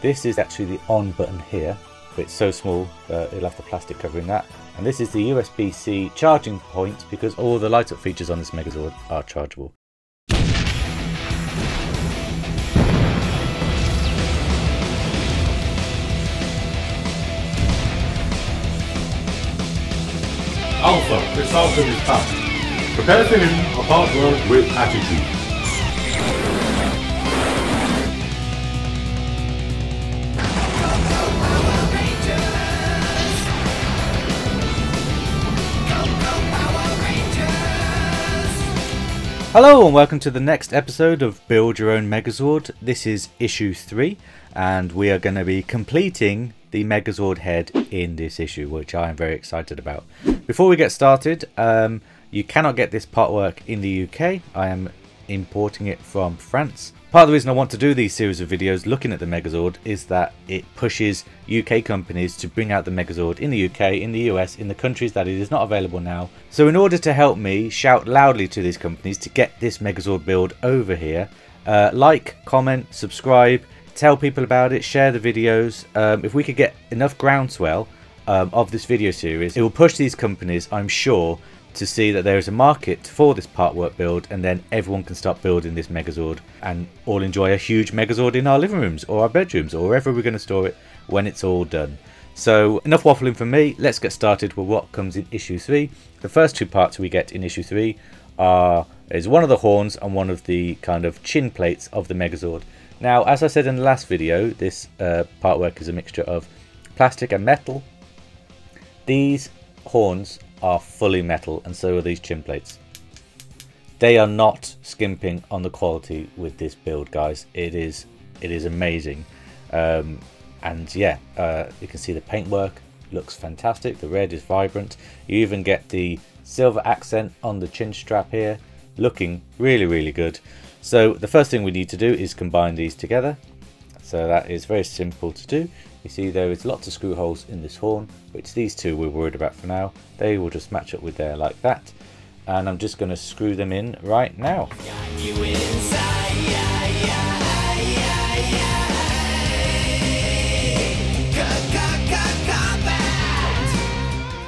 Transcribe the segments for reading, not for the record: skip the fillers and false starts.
This is actually the on button here, but it's so small it'll have the plastic covering that. And this is the USB-C charging point, because all the light up features on this Megazord are chargeable. Alpha, the Falcon is back. Prepare for him a hard work with attitude. Hello and welcome to the next episode of Build Your Own Megazord. This is issue 3 and we are going to be completing the Megazord head in this issue, which I am very excited about. Before we get started, you cannot get this part work in the UK. I am importing it from France. Part of the reason I want to do these series of videos looking at the Megazord is that it pushes UK companies to bring out the Megazord in the UK, in the US, in the countries that it is not available now. So in order to help me shout loudly to these companies to get this Megazord build over here, like, comment, subscribe, tell people about it, share the videos. If we could get enough groundswell of this video series, it will push these companies, I'm sure, to see that there is a market for this part work build, and then everyone can start building this Megazord and all enjoy a huge Megazord in our living rooms or our bedrooms or wherever we're going to store it when it's all done. So enough waffling from me, let's get started with what comes in issue 3. The first two parts we get in issue 3 is one of the horns and one of the kind of chin plates of the Megazord. Now, as I said in the last video, this part work is a mixture of plastic and metal. These horns are fully metal, and so are these chin plates. They are not skimping on the quality with this build, guys. It is amazing. And yeah, you can see the paintwork looks fantastic. The red is vibrant. You even get the silver accent on the chin strap here, looking really good. So the first thing we need to do is combine these together. So that is very simple to do. You see there is lots of screw holes in this horn, which these two we're worried about for now. They will just match up with there like that. And I'm just going to screw them in right now.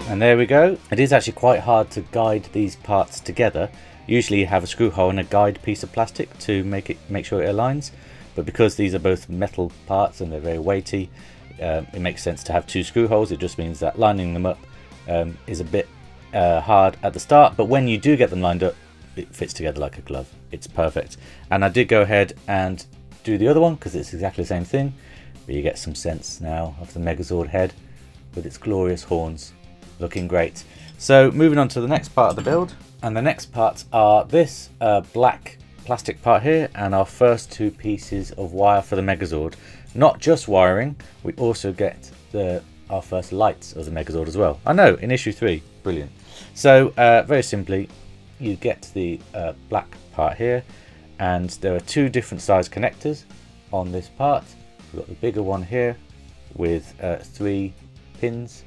And there we go. It is actually quite hard to guide these parts together. Usually you have a screw hole and a guide piece of plastic to make sure it aligns. But because these are both metal parts and they're very weighty, it makes sense to have two screw holes. It just means that lining them up is a bit hard at the start, but when you do get them lined up, it fits together like a glove. It's perfect. And I did go ahead and do the other one because it's exactly the same thing, but you get some sense now of the Megazord head with its glorious horns, looking great. So moving on to the next part of the build, and the next parts are this black plastic part here and our first two pieces of wire for the Megazord. Not just wiring, we also get our first lights of the Megazord as well. I know, in issue 3, brilliant. So very simply, you get the black part here, and there are two different size connectors on this part. We've got the bigger one here with 3 pins.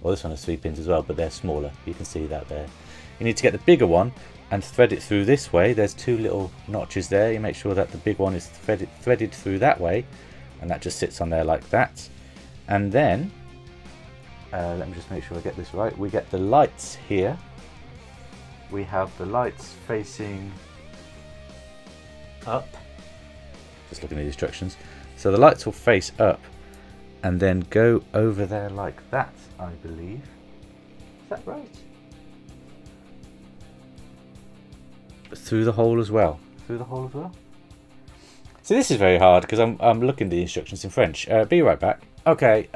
Well, this one has 3 pins as well, but they're smaller. You can see that there. You need to get the bigger one and thread it through this way. There's 2 little notches there. You make sure that the big one is threaded through that way, and that just sits on there like that. And then let me just make sure I get this right. We get the lights here. We have the lights facing up. Just looking at the instructions. So the lights will face up and then go over there like that, I believe. Is that right? Through the hole as well. Through the hole as well. So this is very hard because I'm looking at the instructions in French. Be right back. Okay,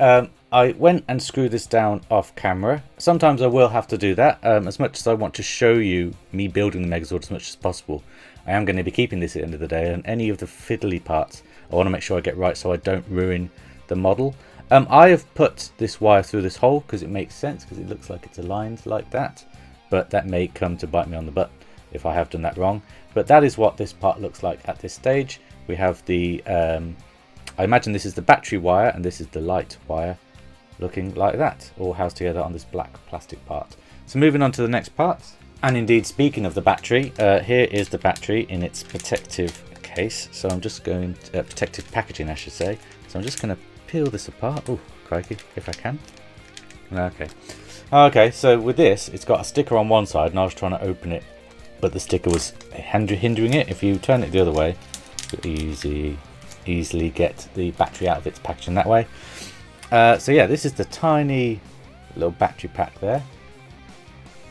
I went and screwed this down off camera. Sometimes I will have to do that. As much as I want to show you me building the Megazord as much as possible, I am going to be keeping this at the end of the day, and any of the fiddly parts I want to make sure I get right so I don't ruin the model. I have put this wire through this hole because it makes sense, because it looks like it's aligned like that, but that may come to bite me on the butt if I have done that wrong. But that is what this part looks like at this stage. We have the I imagine this is the battery wire and this is the light wire, looking like that, all housed together on this black plastic part. So moving on to the next part, and indeed speaking of the battery, here is the battery in its protective case. So I'm just going to protective packaging, I should say. So So I'm just going to peel this apart. Oh, crikey, if I can. Okay. Okay, so with this, it's got a sticker on one side, and I was trying to open it, but the sticker was hindering it. If you turn it the other way, you'll easily get the battery out of its packaging that way. So yeah, this is the tiny little battery pack there.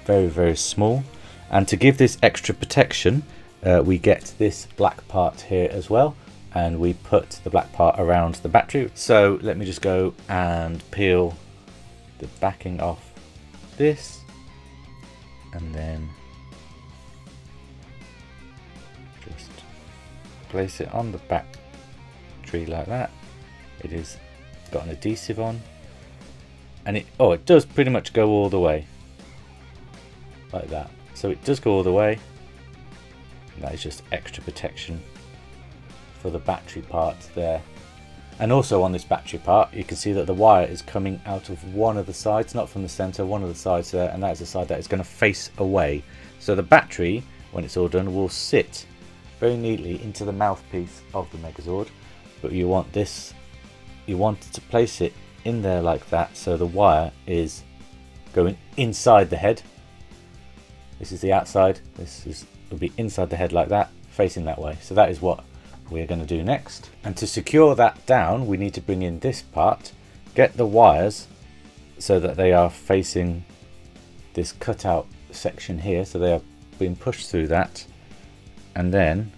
Very, very small. And to give this extra protection, we get this black part here as well. And we put the black part around the battery. So let me just go and peel the backing off this. And then just place it on the battery like that. It is got an adhesive on. And it does pretty much go all the way. Like that. So it does go all the way. And that is just extra protection for the battery part there. And also on this battery part, you can see that the wire is coming out of one of the sides, not from the center, one of the sides there, and that is the side that is going to face away. So the battery, when it's all done, will sit very neatly into the mouthpiece of the Megazord. But you want to place it in there like that, so the wire is going inside the head. This is the outside, will be inside the head like that, facing that way. So that is what we're going to do next. And to secure that down, we need to bring in this part, get the wires so that they are facing this cutout section here, so they are being pushed through that, and then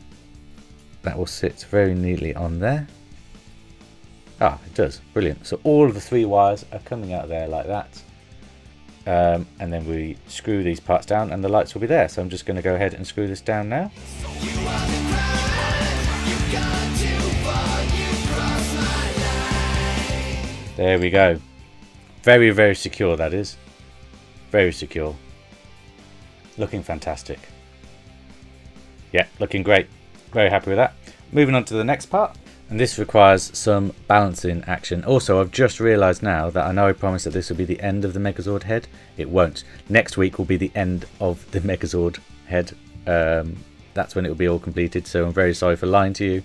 that will sit very neatly on there. It does, brilliant. So all of the 3 wires are coming out there like that. And then we screw these parts down and the lights will be there. So I'm just going to go ahead and screw this down now. There we go. Very, very secure, that is. Very secure. Looking fantastic. Yeah, looking great. Very happy with that. Moving on to the next part. And this requires some balancing action. Also, I've just realised now that I know I promised that this will be the end of the Megazord head. It won't. Next week will be the end of the Megazord head. That's when it will be all completed. So I'm very sorry for lying to you.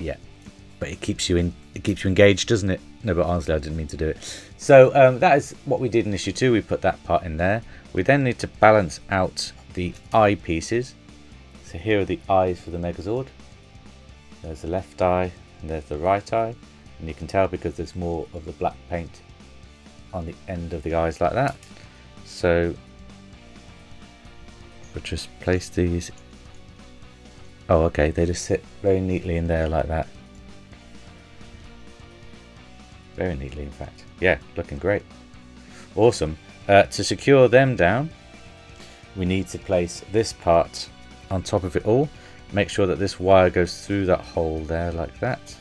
Yeah, but it keeps you engaged, doesn't it? No, but honestly, I didn't mean to do it. So that is what we did in issue 2. We put that part in there. We then need to balance out the eye pieces. So here are the eyes for the Megazord. There's the left eye and there's the right eye, and you can tell because there's more of the black paint on the end of the eyes like that. So we'll just place these. Oh, okay, they just sit very neatly in there like that. Very neatly, in fact. Yeah, looking great. Awesome. To secure them down, we need to place this part on top of it all. Make sure that this wire goes through that hole there like that.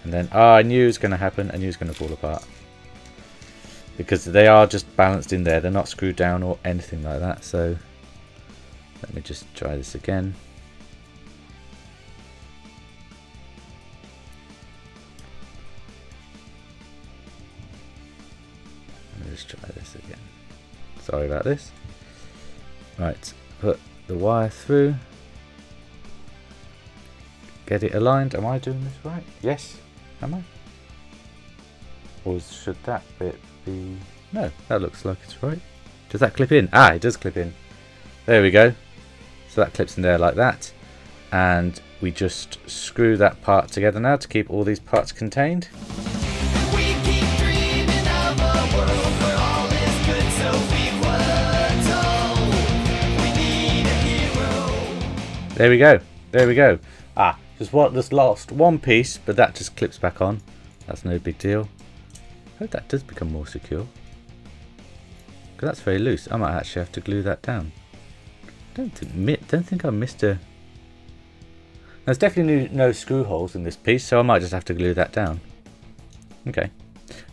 And then, I knew it was going to happen. I knew it was going to fall apart. Because they are just balanced in there. They're not screwed down or anything like that. So, let me just try this again. Let me just try this again. Sorry about this. Right, put the wire through. Get it aligned. Am I doing this right? Yes. Am I? Or should that bit be... No, that looks like it's right. Does that clip in? It does clip in. There we go. So that clips in there like that. And we just screw that part together now to keep all these parts contained. There we go. There we go. Just lost one piece, but that just clips back on. That's no big deal. I hope that does become more secure. Because that's very loose. I might actually have to glue that down. Don't think I missed a... There's definitely no screw holes in this piece, so I might just have to glue that down. Okay.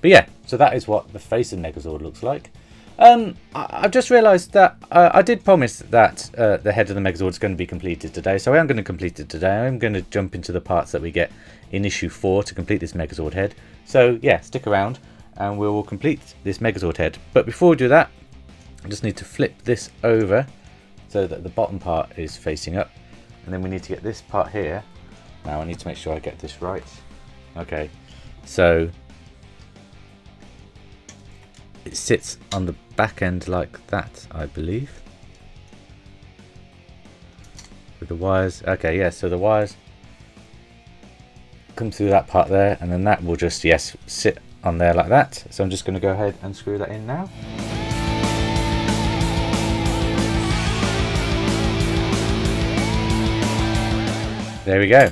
But yeah, so that is what the face of Megazord looks like. I've just realised that I did promise that the head of the Megazord is going to be completed today, so I am going to complete it today. I'm going to jump into the parts that we get in issue 4 to complete this Megazord head. So yeah, stick around and we will complete this Megazord head. But before we do that, I just need to flip this over so that the bottom part is facing up, and then we need to get this part here. Now I need to make sure I get this right. Okay, so it sits on the back end like that, I believe, with the wires. Okay, yeah, so the wires come through that part there, and then that will just, yes, sit on there like that. So I'm just going to go ahead and screw that in now. There we go.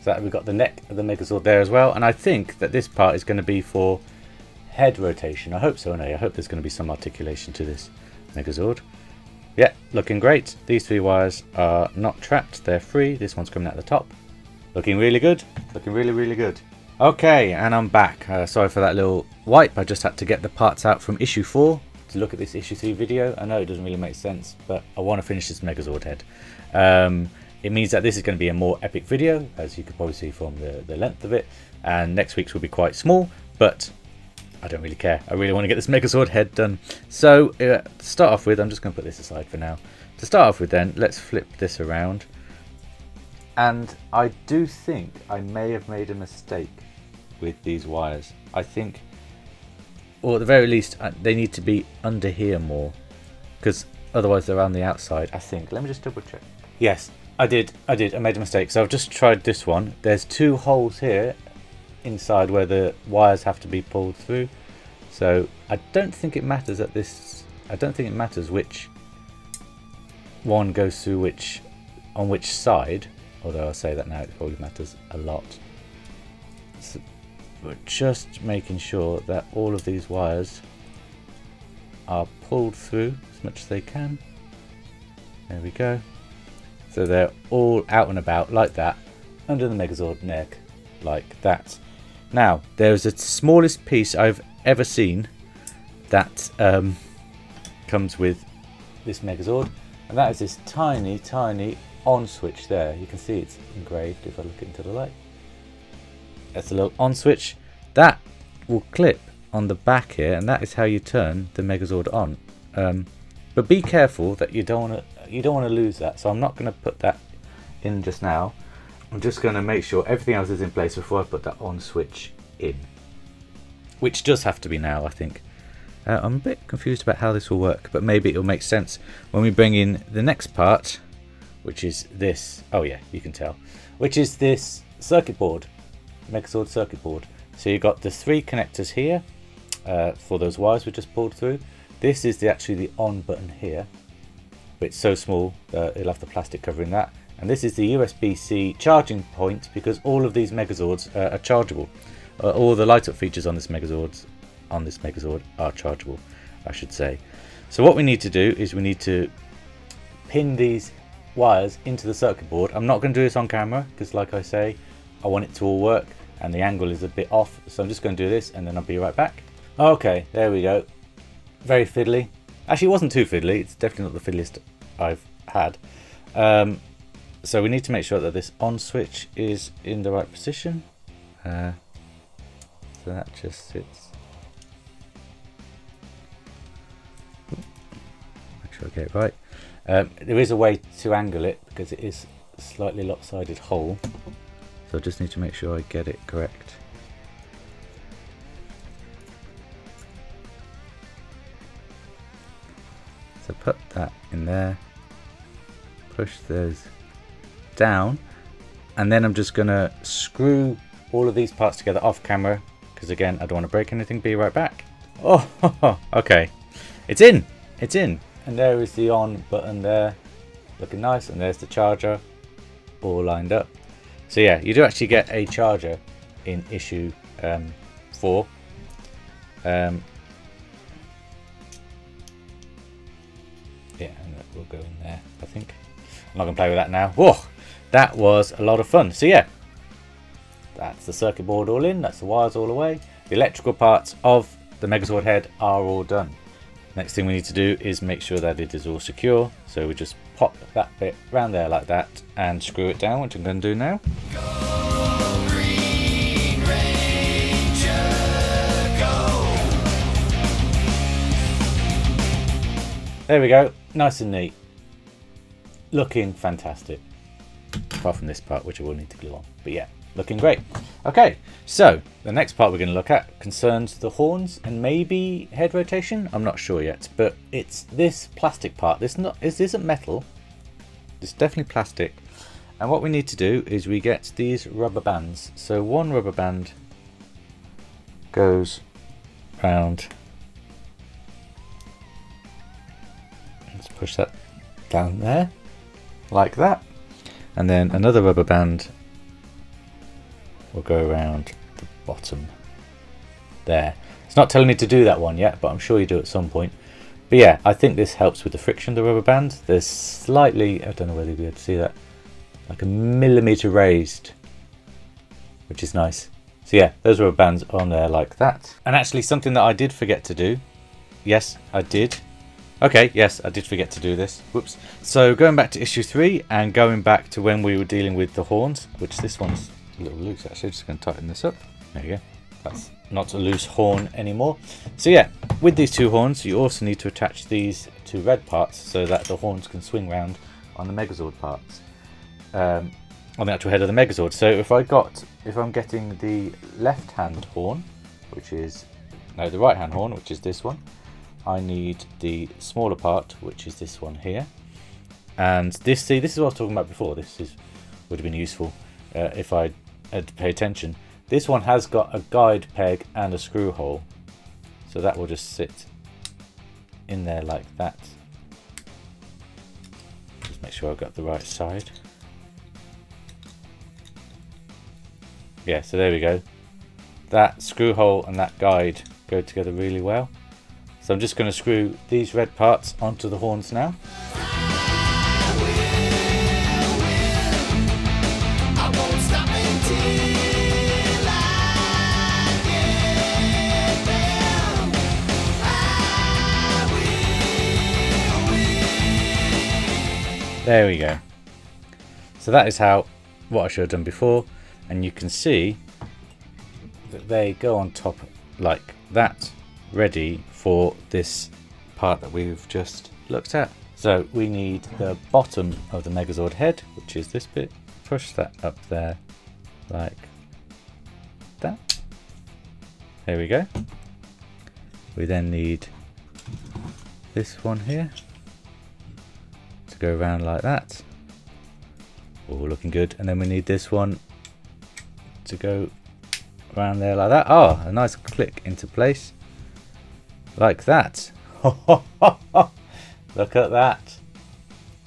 So we've got the neck of the Megazord there as well, and I think that this part is going to be for head rotation. I hope so, anyway. I hope there's going to be some articulation to this Megazord. Yeah, looking great. These three wires are not trapped, they're free. This one's coming out the top. Looking really good. Looking really, really good. Okay, and I'm back. Sorry for that little wipe. I just had to get the parts out from issue 4 to look at this issue 3 video. I know it doesn't really make sense, but I want to finish this Megazord head. It means that this is going to be a more epic video, as you could probably see from the length of it. And next week's will be quite small, but I don't really care. I really want to get this Megazord head done. So to start off with, I'm just going to put this aside for now. To start off with then, let's flip this around. And I do think I may have made a mistake with these wires. I think, or at the very least, they need to be under here more, because otherwise they're on the outside, I think. Let me just double check. Yes, I did. I made a mistake. So I've just tried this one. There's 2 holes here inside where the wires have to be pulled through. So I don't think it matters at this. I don't think it matters which one goes through which, on which side. Although I'll say that now, it probably matters a lot. So we're just making sure that all of these wires are pulled through as much as they can. There we go. So they're all out and about like that, under the Megazord neck, like that. Now, there's the smallest piece I've ever seen that comes with this Megazord, and that is this tiny, tiny on switch there. You can see it's engraved if I look into the light. That's a little on switch. That will clip on the back here, and that is how you turn the Megazord on. But be careful that you don't want to lose that. So I'm not going to put that in just now. I'm just going to make sure everything else is in place before I put that on switch in, which does have to be now, I think. I'm a bit confused about how this will work, but maybe it'll make sense when we bring in the next part, which is this. Oh yeah, you can tell, which is this circuit board, Megazord circuit board. So you've got the 3 connectors here for those wires we just pulled through. This is actually the on button here, but it's so small it'll have the plastic covering that. And this is the USB-C charging point, because all of these Megazords are chargeable. All the light up features on this Megazord are chargeable, I should say. So what we need to do is we need to pin these wires into the circuit board. I'm not going to do this on camera because, like I say, I want it to all work and the angle is a bit off. So I'm just going to do this and then I'll be right back. Okay, there we go. Very fiddly. Actually, it wasn't too fiddly. It's definitely not the fiddliest I've had. So we need to make sure that this on switch is in the right position. So that just sits. Make sure I get it right. There is a way to angle it because it is a slightly lopsided hole. So I just need to make sure I get it correct. So put that in there, push those down, and then I'm just going to screw all of these parts together off camera because, again, I don't want to break anything. Be right back. Oh, okay. It's in. It's in. And there is the on button there, looking nice, and there's the charger all lined up. So yeah, you do actually get a charger in issue 4. Yeah, and that will go in there, I think. I'm not going to play with that now. Whoa, that was a lot of fun. So yeah, that's the circuit board all in, that's the wires all away. The electrical parts of the Megazord head are all done. Next thing we need to do is make sure that it is all secure. So we just pop that bit around there like that and screw it down, which I'm going to do now. Go, Green Ranger, go. There we go, nice and neat. Looking fantastic. Apart from this part, which I will need to glue on. But yeah, looking great. Okay, so the next part we're going to look at concerns the horns and maybe head rotation. I'm not sure yet, but it's this plastic part. This isn't metal. It's definitely plastic. And what we need to do is we get these rubber bands. So one rubber band goes round. Let's push that down there like that, and then another rubber band will go around the bottom there. It's not telling me to do that one yet, but I'm sure you do at some point. But yeah, I think this helps with the friction of the rubber band. There's slightly, I don't know whether you'll be able to see that, like a millimetre raised, which is nice. So yeah, those rubber bands on there like that. And actually something that I did forget to do, yes, I did. Okay, yes, I did forget to do this. Whoops. So going back to issue 3 and going back to when we were dealing with the horns, which this one's a little loose actually, just going to tighten this up. There you go. That's not a loose horn anymore. So yeah, with these two horns, you also need to attach these two red parts so that the horns can swing round on the Megazord parts. On the actual head of the Megazord. So if I'm getting the left hand horn, which is, no, the right hand horn, which is this one, I need the smaller part, which is this one here. And this, see, this is what I was talking about before. This would have been useful if I had to pay attention. This one has got a guide peg and a screw hole, so that will just sit in there like that. Just make sure I've got the right side. Yeah, so there we go. That screw hole and that guide go together really well. So I'm just going to screw these red parts onto the horns now. There we go. So that is what I should have done before, and you can see that they go on top like that, ready for this part that we've just looked at. So we need the bottom of the Megazord head, which is this bit. Push that up there like that. There we go. We then need this one here to go around like that. Oh, looking good. And then we need this one to go around there like that. Oh, a nice click into place like that. Look at that.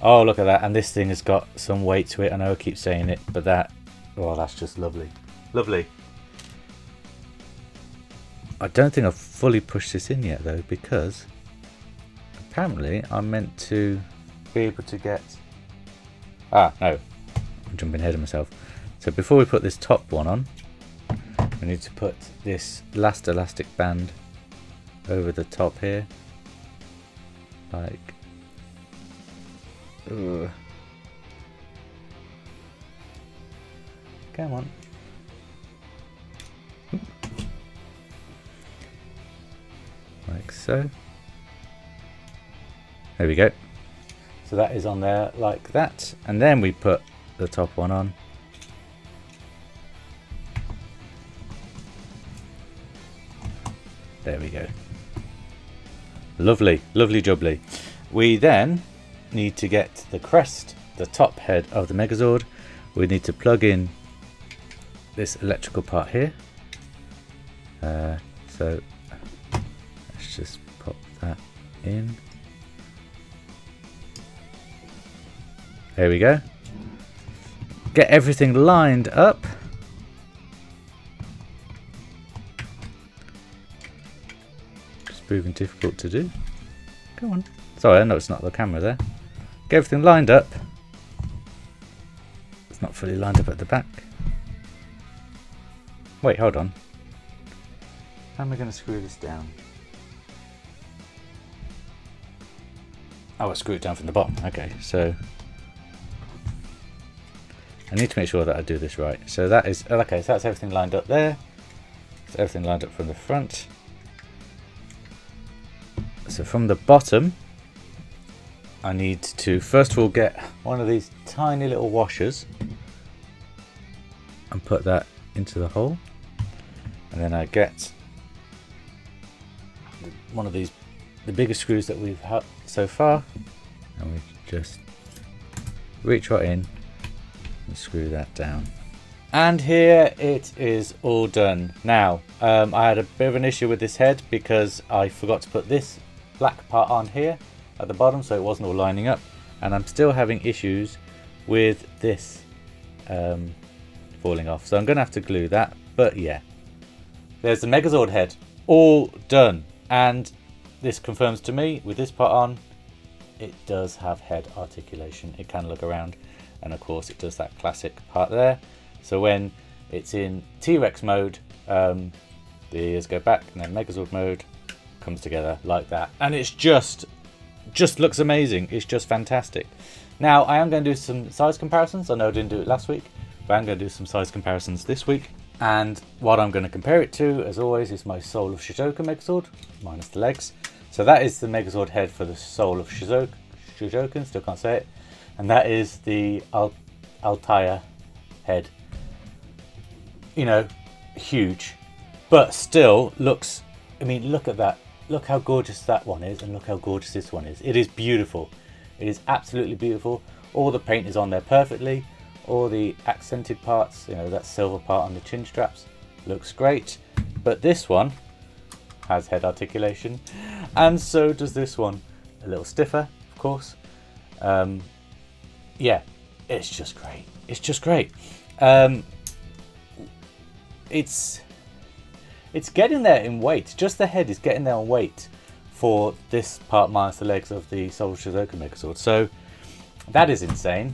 Oh, look at that. And this thing has got some weight to it. I know I keep saying it, but that, oh, that's just lovely. Lovely. I don't think I've fully pushed this in yet though, because apparently I'm meant to be able to get, no, I'm jumping ahead of myself. So before we put this top one on, we need to put this last elastic band over the top here, like, come on, like so. There we go. So that is on there like that, and then we put the top one on. There we go. Lovely, lovely jubbly. We then need to get the crest, the top head of the Megazord. We need to plug in this electrical part here. So let's just pop that in. There we go. Get everything lined up. It's proving difficult to do. Come on. Sorry, I know it's not the camera there. Get everything lined up. It's not fully lined up at the back. Wait, hold on. How am I going to screw this down? Oh, I screw it down from the bottom. Okay, so I need to make sure that I do this right. So that is, okay, so that's everything lined up there. That's everything lined up from the front. So from the bottom, I need to first of all get one of these tiny little washers and put that into the hole, and then I get one of these, the biggest screws that we've had so far, and we just reach right in and screw that down. And here it is all done. Now, I had a bit of an issue with this head because I forgot to put this black part on here at the bottom, so it wasn't all lining up, and I'm still having issues with this falling off, so I'm gonna have to glue that. But yeah, there's the Megazord head all done, and this confirms to me with this part on, it does have head articulation. It can look around, and of course it does that classic part there. So when it's in T-Rex mode, the ears go back, and then Megazord mode comes together like that, and it's just looks amazing. It's just fantastic. Now I am going to do some size comparisons. I know I didn't do it last week, but I'm going to do some size comparisons this week. And what I'm going to compare it to, as always, is my Soul of Shizuoka Megazord, minus the legs. So that is the Megazord head for the Soul of Shizuoka, still can't say it. And that is the Altaya head. You know, huge, but still looks, I mean, look at that. Look how gorgeous that one is, and look how gorgeous this one is. It is beautiful. It is absolutely beautiful. All the paint is on there perfectly. All the accented parts, you know, that silver part on the chin straps looks great. But this one has head articulation, and so does this one. A little stiffer, of course. Yeah, it's just great. It's just great. It's getting there in weight. Just the head is getting there in weight for this part minus the legs of the Soul of Shizuoka Megazord. So that is insane.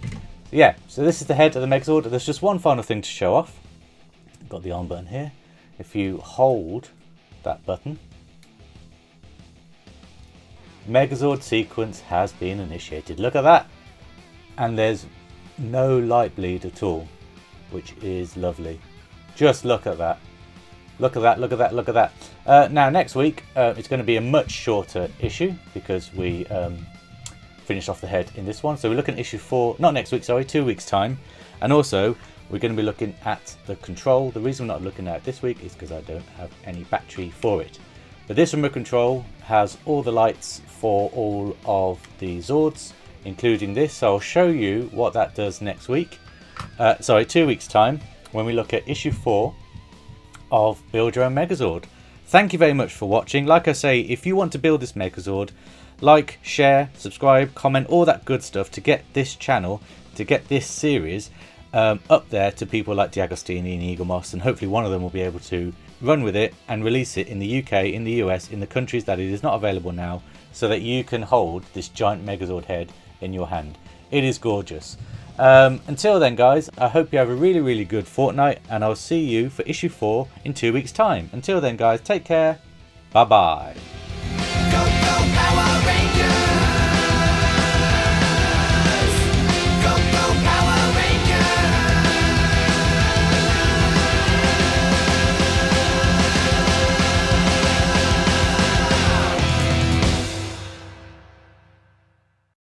Yeah, so this is the head of the Megazord. There's just one final thing to show off. Got the on button here. If you hold that button, Megazord sequence has been initiated. Look at that. And there's no light bleed at all, which is lovely. Just look at that. Look at that, look at that, look at that. Now next week, it's going to be a much shorter issue because we finished off the head in this one. So we're looking at issue 4, not next week, sorry, 2 weeks time. And also, we're going to be looking at the control. The reason we're not looking at it this week is because I don't have any battery for it. But this remote control has all the lights for all of the Zords, including this. So I'll show you what that does next week. Sorry, 2 weeks time, when we look at issue 4 of Build Your Own Megazord. Thank you very much for watching. Like I say, if you want to build this Megazord, like, share, subscribe, comment, all that good stuff to get this channel, to get this series up there to people like D'Agostini and Eagle Moss, and hopefully one of them will be able to run with it and release it in the UK, in the US, in the countries that it is not available now, so that you can hold this giant Megazord head in your hand. It is gorgeous. Until then, guys, I hope you have a really, really good fortnight, and I'll see you for issue 4 in 2 weeks' time. Until then, guys, take care. Bye-bye.